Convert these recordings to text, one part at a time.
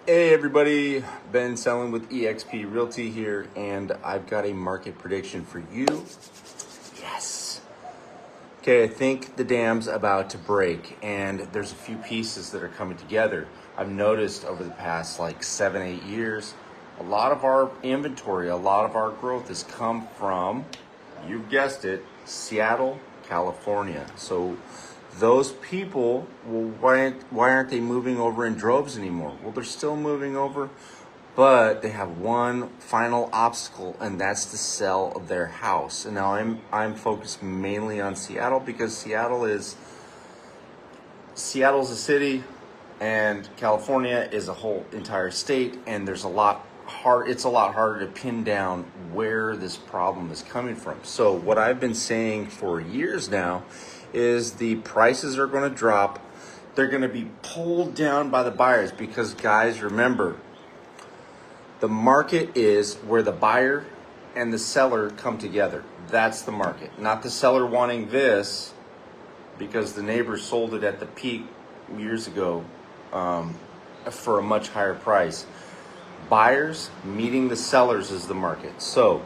Hey everybody, Ben selling with eXp Realty here, and I've got a market prediction for you. Yes. Okay, I think the dam's about to break, and there's a few pieces that are coming together. I've noticed over the past like 7-8 years, a lot of our inventory, a lot of our growth has come from, you've guessed it, Seattle, California. So those people, well, why aren't they moving over in droves anymore? Well, they're still moving over, but they have one final obstacle, and that's the sale of their house. And now I'm focused mainly on Seattle because Seattle's a city, and California is a whole entire state, and it's a lot harder to pin down where this problem is coming from. So what I've been saying for years now is the prices are going to drop. They're going to be pulled down by the buyers because, guys, remember, the market is where the buyer and the seller come together. That's the market, not the seller wanting this because the neighbor sold it at the peak years ago for a much higher price. Buyers meeting the sellers is the market. So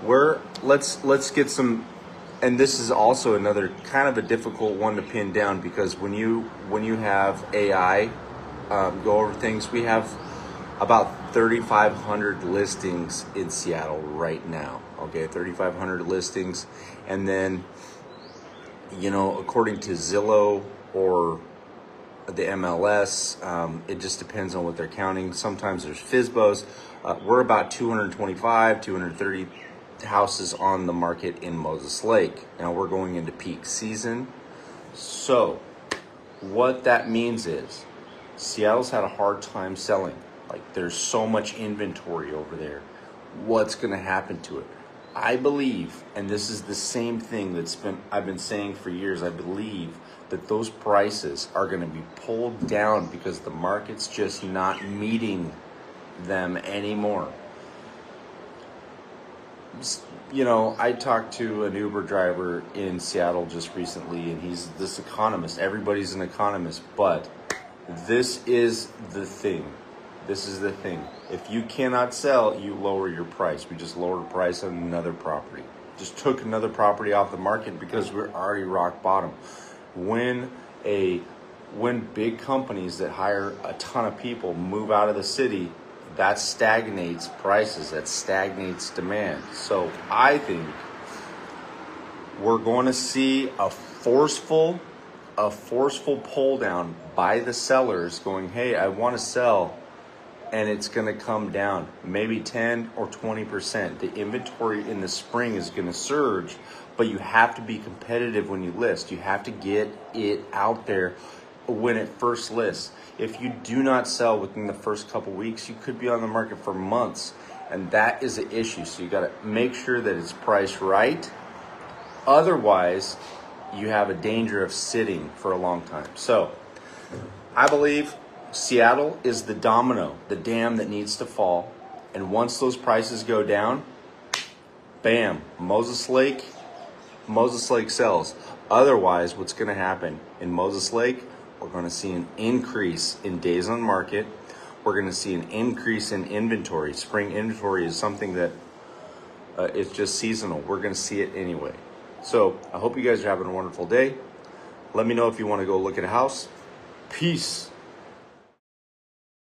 let's get some. And this is also another kind of a difficult one to pin down because when you have AI go over things, we have about 3,500 listings in Seattle right now. Okay, 3,500 listings, and then according to Zillow or the MLS, it just depends on what they're counting. Sometimes there's FSBOs. We're about 225, 230 houses on the market in Moses Lake. Now we're going into peak season. So what that means is Seattle's had a hard time selling. Like, there's so much inventory over there. What's going to happen to it? I believe, and this is the same thing I've been saying for years, I believe that those prices are going to be pulled down because the market's just not meeting them anymore. I talked to an Uber driver in Seattle just recently, and he's this economist. Everybody's an economist, but this is the thing. If you cannot sell, you lower your price. We just lowered the price on another property. Just took another property off the market because we're already rock bottom. When big companies that hire a ton of people move out of the city, that stagnates prices, that stagnates demand. So I think we're going to see a forceful pull down by the sellers going, hey, I want to sell, and it's going to come down maybe 10 or 20%. The inventory in the spring is going to surge, but you have to be competitive when you list. You have to get it out there when it first lists. If you do not sell within the first couple weeks, you could be on the market for months, and that is an issue. So you got to make sure that it's priced right. Otherwise, you have a danger of sitting for a long time. So I believe Seattle is the domino, the dam that needs to fall. And once those prices go down, bam, Moses Lake sells. Otherwise, what's going to happen in Moses Lake, we're going to see an increase in days on market. We're going to see an increase in inventory. Spring inventory is something that it's just seasonal. We're going to see it anyway. So I hope you guys are having a wonderful day. Let me know if you want to go look at a house. Peace.